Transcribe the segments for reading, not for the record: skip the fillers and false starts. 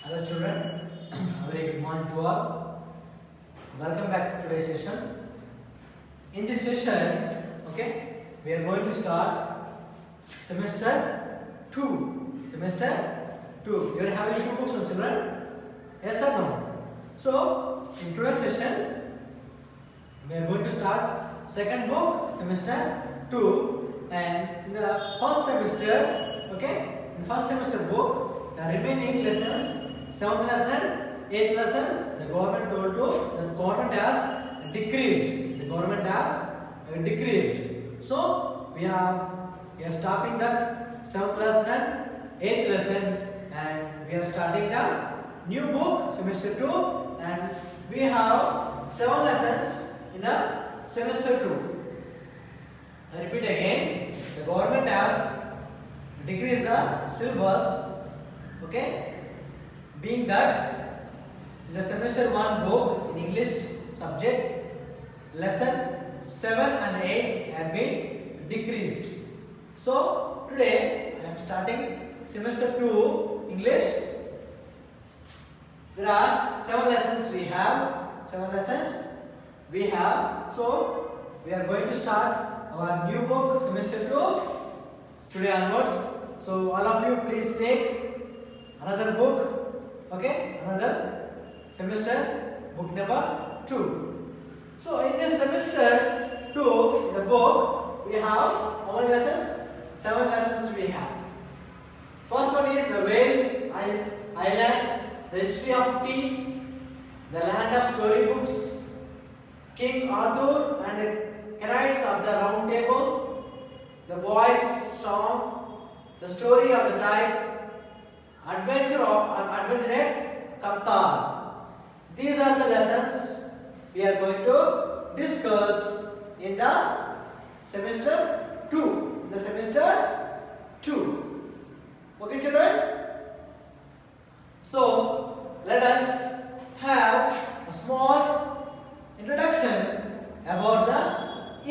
Hello children, a very good morning to all. Welcome back to today's session. In this session, we are going to start semester 2. Semester 2. You are having 2 books on children? Yes or no? So, in today's session, we are going to start second book, semester 2. And in the first semester, in the first semester book, the remaining lessons, 7th lesson, 8th lesson, the government told you the government has decreased. The government has decreased. So we are stopping that 7th lesson, 8th lesson, and we are starting the new book, semester 2, and we have 7 lessons in the semester 2. I repeat again, the government has decreased the syllabus, being that in the semester 1 book in English subject, lesson 7 and 8 have been decreased. So today I am starting semester 2 English. There are 7 lessons we have. 7 lessons we have. So we are going to start our new book semester 2 today onwards. So all of you please take another book. Another semester book number 2. So in this semester 2, the book we have how many lessons? 7 lessons we have. First one is the Whale Island, the history of tea, the land of storybooks, King Arthur and the Knights of the Round Table, the boy's song, the story of the tide, adventure at Kaptar. These are the lessons we are going to discuss in the semester 2. The semester 2. Okay, children? So let us have a small introduction about the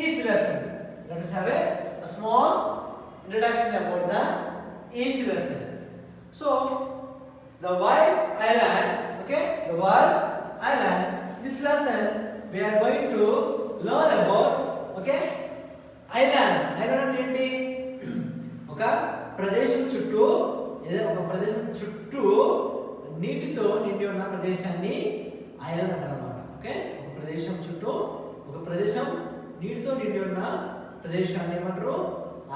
each lesson. Let us have a small introduction about the each lesson. So, the Wild Island, the Wild Island, this lesson we are going to learn about, island. Island ఏంటి ఒక ప్రదేశం చుట్టూ నీటితో నిండి ఉన్న ప్రదేశాన్ని island అంటారు అన్నమాట. ఒక ప్రదేశం చుట్టూ ఒక ప్రదేశం నీటితో నిండి ఉన్న ప్రదేశాన్ని ఏమంటారు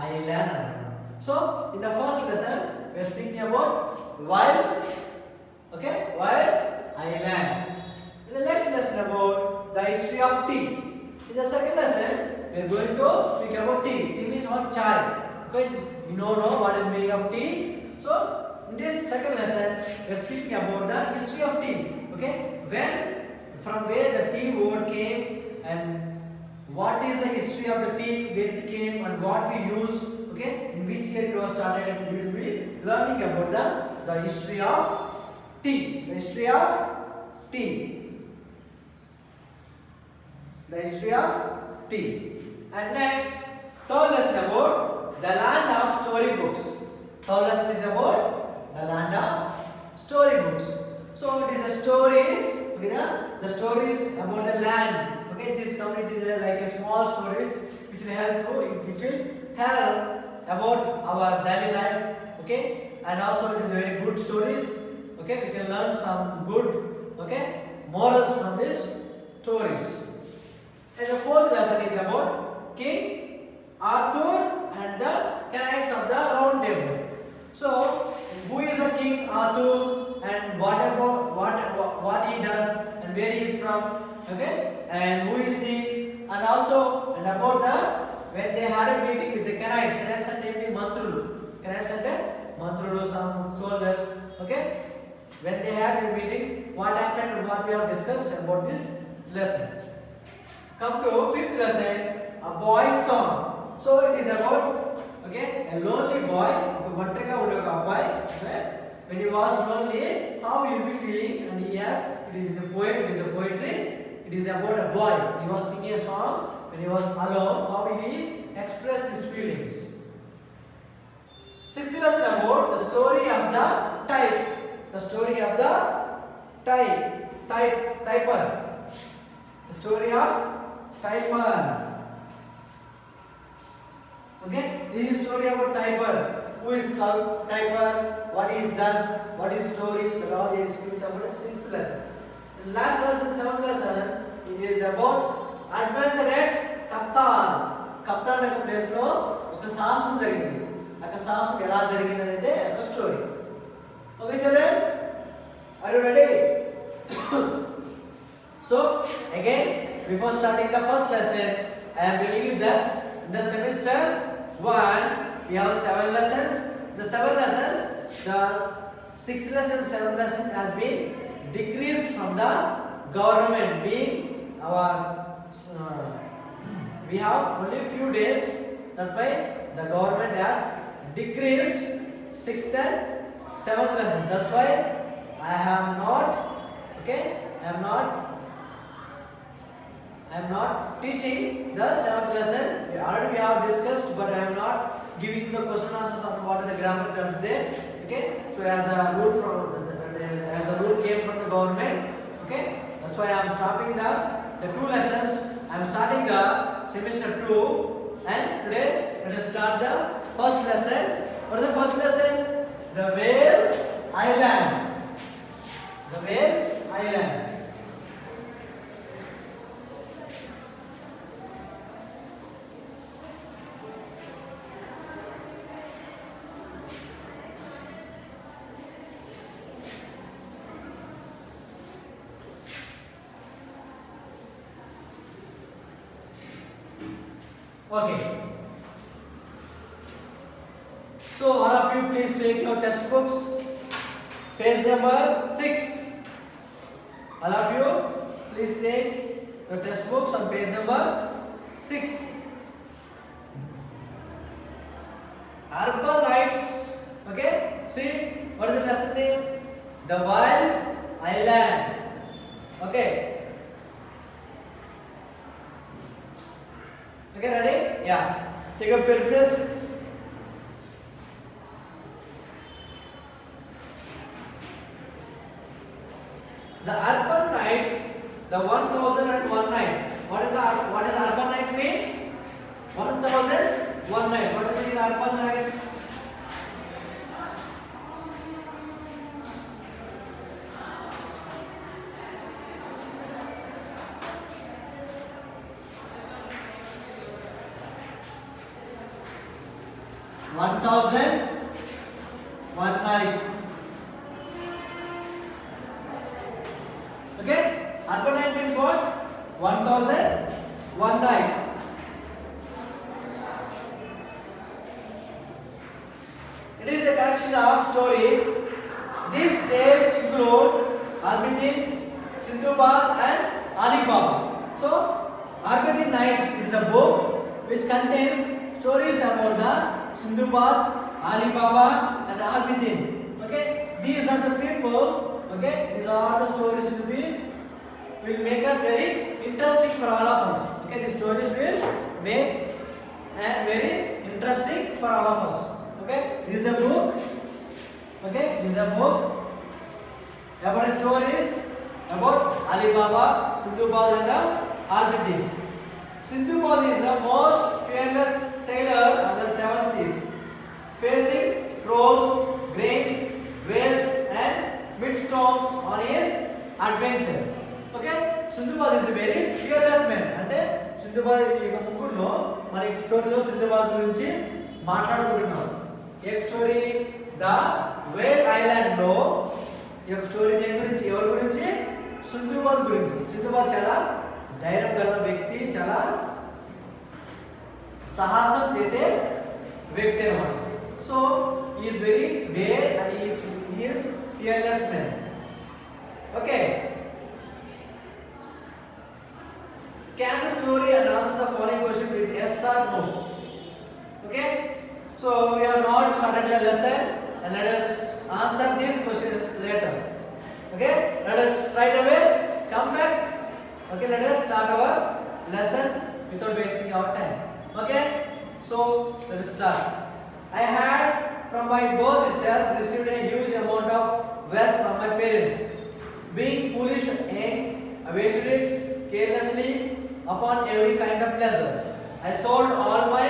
ఐలాండ్ అంటారు. So in the first lesson we are speaking about wild island. In the next lesson about the history of tea. In the second lesson we are going to speak about tea. Tea means what? Chai. You know what is meaning of tea. So in this second lesson we are speaking about the history of tea. From where the tea word came and what is the history of the tea, where it came and what we use. In which year it was started, we will be learning about the history of tea. The history of tea. The history of tea. And next, third lesson about the land of storybooks. Third lesson is about the land of storybooks. So it is the stories, the stories about the land. This community is like a small stories which will help about our daily life, and also it is very good stories. We can learn some good morals from these stories. And the fourth lesson is about King Arthur and the Knights of the Round Table. So who is a King Arthur and what he does and where he is from, and who is he, and about the when they had a meeting with the Knights. Knights and Mantrulu. Knights and Mantrulu, some soldiers. When they had a meeting, what happened and what we have discussed about this lesson. Come to fifth lesson, a boy's song. So it is about a lonely boy. When he was lonely, how he will be feeling, and it is in a poem, it is a poetry. It is about a boy. He was singing a song. When he was alone, how he expressed his feelings. Sixth lesson about the story of the tide. the story of the typer. The story of typer. Okay, this is story about typer. Who is typer? What is does? What is story? The all is speaks about the sixth lesson. The last lesson, seventh lesson, it is about adventure at Kaptan. Kaptan అనే place లో ఒక సాహసం జరిగింది. ఆ సాహసం ఎలా జరిగింది అనేది ఒక story. Okay children, are you ready? So again, before starting the first lesson, I am telling you that in the semester 1 we have 7 lessons. The 7 lessons, the 6th lesson, 7th lesson has been decreased from the government. Being our we have only few days. That's why the government has decreased 6th and 7th lesson. That's why I am not teaching the 7th lesson. We have discussed, but I am not giving the question answers of what are the grammar terms there. Okay, so as a rule came from the government. Okay, that's why I am stopping the 2 lessons. I am starting the semester 2, and today let us start the first lesson. What is the first lesson? The Whale Island. The Whale Island. Okay. So all of you please take your textbooks, page number 6. All of you please take your textbooks on page number 6. Urban Nights. Okay. See, what is the lesson name? The Wild Island. Okay. Okay, ready? Yeah. Take up pencils. The Urban Nights, the 1001 night. What is Urban Night means? 1001 night. What does it mean, Urban Nights? One night. Okay? Urban night means what? 1001 night. It is a collection of stories. These tales include Albadin, Sindbad and Ali Baba. So, Albadin Nights is a book which contains stories about the Sindbad, Ali Baba and Albadin. Okay, these are the people. Okay, these are the stories will make us very interesting for all of us. Okay, these stories will make and very interesting for all of us. Okay, this is a book. Okay, this is a book about stories about Ali Baba, Sindbad and Albadin. Sindbad is the most fearless sailor on the 7 seas, facing trolls, grains, whales and midstorms on his adventure. Okay, Sindbad is a very fearless man. అంటే Sindbad ఈ ముగ్గురులో మనకి స్టోరీలో Sindbad గురించి మాట్లాడుకుంటున్నాం. ఏ story? The Vel island లో ఈ story దేని గురించి? ఎవరి గురించి? Sindbad గురించి. Sindbad చాలా ధైర్యం గల వ్యక్తి, చాలా సాహసం చేసే వ్యక్తి అన్నమాట. So he is very brave and he is fearless man. Okay, scan the story and answer the following question with yes or no. Okay, so we have not started the lesson and let us answer these questions later. Okay, let us right away come back. Okay, let us start our lesson without wasting our time. Okay, so let us start. I had from my birth itself received a huge amount of wealth from my parents. Being foolish and I wasted it carelessly upon every kind of pleasure. I sold all my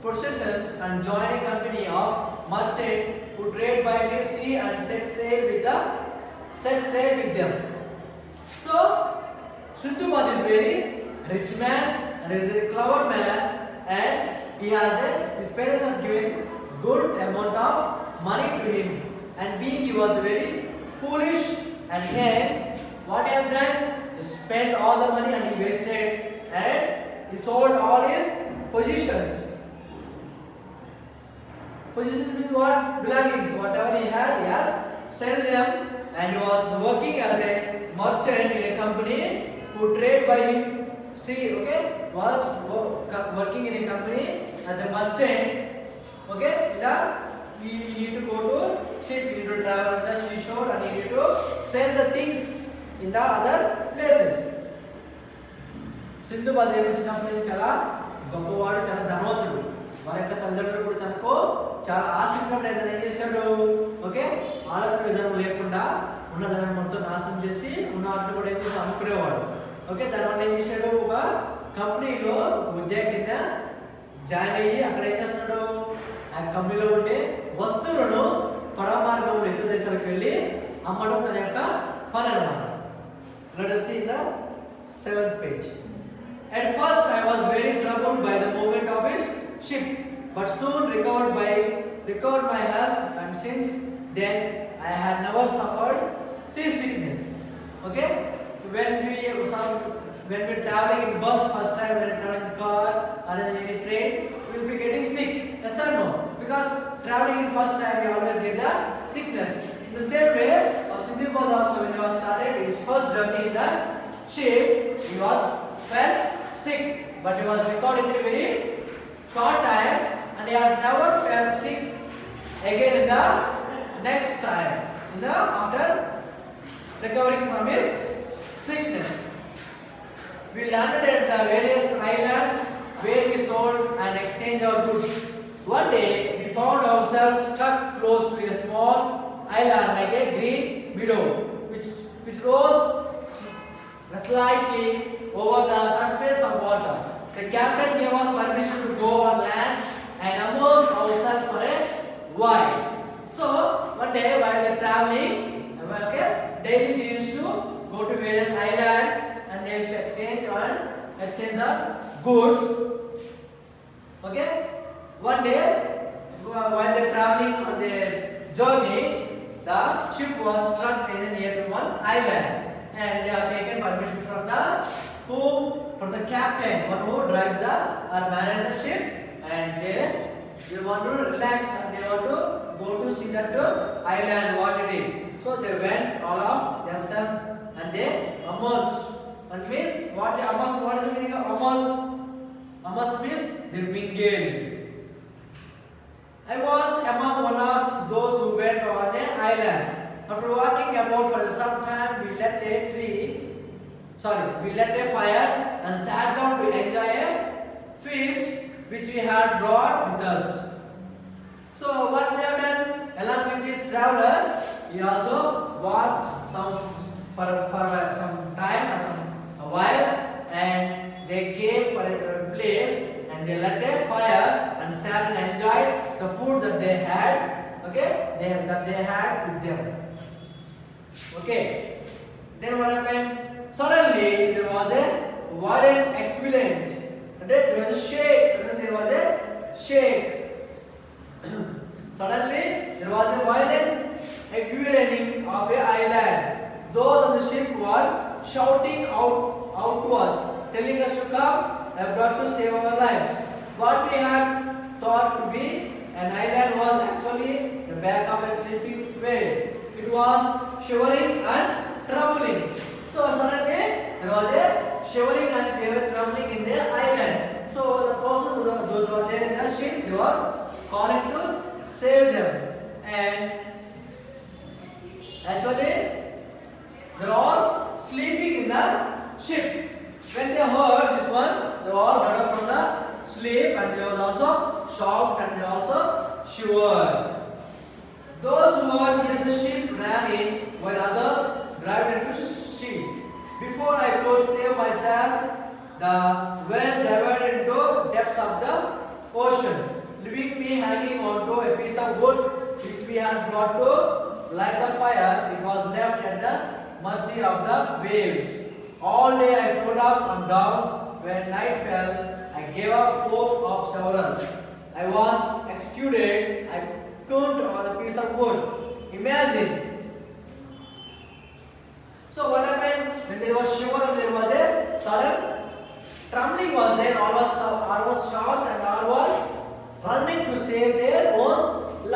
possessions and joined a company of merchants who trade by the sea and set sail with them. So Sindhubad is very rich man and is a clever man, and his parents has given good amount of money to him, and being he was very foolish, and then what he has done, he spent all the money and he wasted, and he sold all his possessions. Possessions means what? Belongings. Whatever he had, he has sold them, and he was working as a merchant in a company who trade by him. See, okay, was working in a company as a merchant. Okay, you need to go to ship, you need to travel on the seashore, and you need to sell the things in the other places. Sindhubad ఏమొచ్చినప్పుడు చాలా గొప్పవాడు, చాలా ధనవంతుడు. వారి యొక్క తల్లిదండ్రులు కూడా తనకు చాలా ఆశించినప్పుడు ఏదైనా ఏం చేశాడు, ఓకే, ఆలోచన విధానం లేకుండా ఉన్న ధనాన్ని మొత్తం నాశనం చేసి ఉన్న వాటిని కూడా ఏం చేసి అమ్ముకునేవాడు. ఓకే, దానివల్ల ఏం చేశాడు, ఒక కంపెనీలో ఒక ఉద్యోగి కింద జాయిన్ అయ్యి అక్కడ ఏం చేస్తున్నాడు, ఆ కంపెనీలో ఉండే వస్తువులను పడవ మార్గంలో ఇతర దేశాలకు వెళ్ళి అమ్మడం తన యొక్క పని అన్నమాట. Let us see in the 7th page. At first I was very troubled by the movement of his ship, but soon recovered my health, and since then I had never suffered seasickness. Okay, when we traveling in bus first time, when traveling in car or in any train, we will be getting sick. Yes or no? Because traveling in first time we always get the sickness. In the same way, Sindhubad also, when he was started his first journey in the ship, he was felt sick, but he was recovered in a very short time, and he has never felt sick again in the next time, after recovering from his sickness. We landed at the various islands where we sold and exchanged our goods. One day we found ourselves stuck close to a small island like a green meadow, which rose slightly over the surface of water. The captain gave us permission to go on land and immerse ourselves for a while. So one day while we are traveling, okay, daily they used to go to various islands and they used to exchange the goods. Okay, one day while they are traveling on their journey, the ship was struck near to one island, and they have taken permission from the captain, one who drives or manages the ship, and they want to relax and they want to go to see that island what it is. So they went all of themselves and they immersed. And means what is the meaning of immerse? Immerse means they mingled. I was among one of those who went on an island. After walking about for some time, we lit a fire and sat down to enjoy a feast which we had brought with us. So what they have done, along with these travelers, he also walked for some time or a while, and they came for a place and they lit a fire and sat and enjoyed the food that they had. Okay, that they had with them. Okay, then what happened? Suddenly there was a violent equivalent. There was a shake. Suddenly there was a shake. Suddenly there was a violent equivalent of an island. Those on the ship were shouting out to us, telling us to come abroad to save our lives. What we had thought to be an island was actually the back of a sleeping whale. It was shivering and trembling. So suddenly there was a shivering and they were trembling in the island. So the persons, those who were there in the ship, they were calling to save them. And actually they were all sleeping in the ship. When they heard this one, they all got up from the sleep, and they were also shocked and they also shivered. who were near the ship ran in, while others dived into sea. Before I could save myself, the well diverted into depths of the ocean, leaving me hanging onto a piece of wood which we had brought to light the fire. It was left at the mercy of the waves. All day I floated up and down. When night fell, I gave up hope of several. I was executed. I couldn't on a piece of wood. Imagine. So what happened when there was shiver and there was a sudden trembling was there. All was shocked and all was running to save their own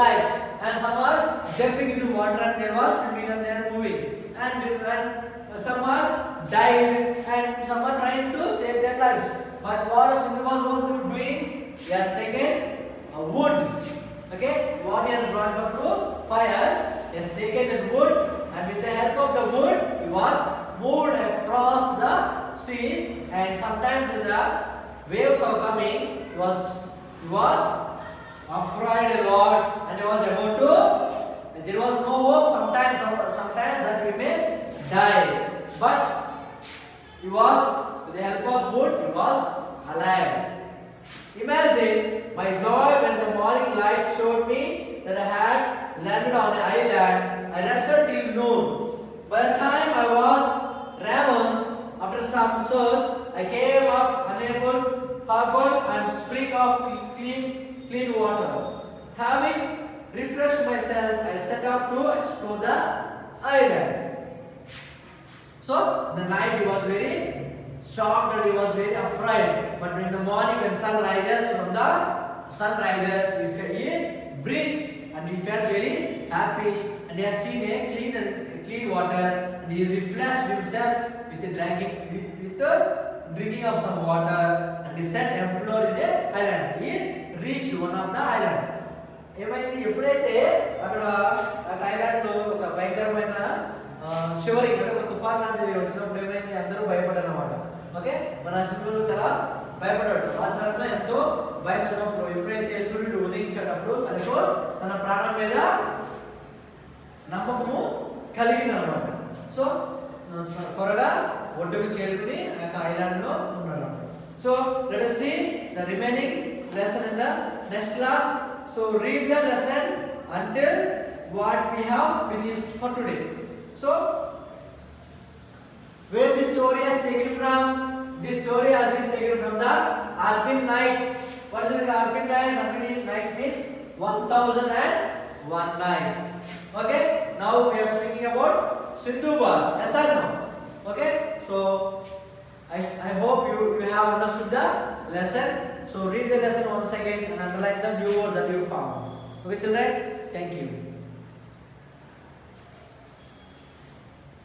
lives. And some are jumping into water and they were swimming and they are moving. And some are dying and some are trying to save their lives. But what Sindhu was doing? He has taken a wood. Okay, what he has brought from to fire, he has taken that wood, and with the help of the wood, he was moved across the sea. And sometimes when the waves are coming, he was afraid a lot, and he was about to. There was no hope. Sometimes that we may die, but he was with the help of wood. He was alive. Imagine my joy when the morning light showed me that I had landed on an island. I rested till noon. By the time I was Ramon's, after some search, I came up unable harbor and spring of clean water. Having refreshed myself, I set out to explore the island. So the night he was very shocked and he was very afraid. But in the morning when sun rises, he breathed and he felt very happy, and he has seen a clean water, and he replaced himself with drinking of some water, and he set employed in a island. He reached one of the island. ఏమైంది ఎప్పుడైతే అక్కడ ఆ island లో ఒక భయంకరమైన shivering అంటే ఒక తుఫాన్ లాంటిది వచ్చినప్పుడు ఏమైంది, అందరూ భయపడ్డారు అన్నమాట. ఓకే, మన సింపుల్ చాలా భయపడ్డాడు. రాత్రంతా ఎంతో భయపడినప్పుడు ఎప్పుడైతే సూర్యుడు ఉదయించేటప్పుడు తనకు తన ప్రాణం మీద నమ్మకము కలిగింది అనమాట. సో త్వరగా ఒడ్డుకు చేరుకుని ఆ యొక్క ఐలాండ్ లో ఉన్నాడు. So let us see the remaining lesson in the next class. So read the lesson until what we have finished for today. So where this story has taken from? This story has been taken from the Arpin Nights. What is the Arpin Nights? Arpin Night means 1001 night. Okay, now we are speaking about Sindhu Bar. Yes or no? Okay, so I hope you have understood the lesson. So read the lesson once again and underline the new word that you found. Okay children, thank you.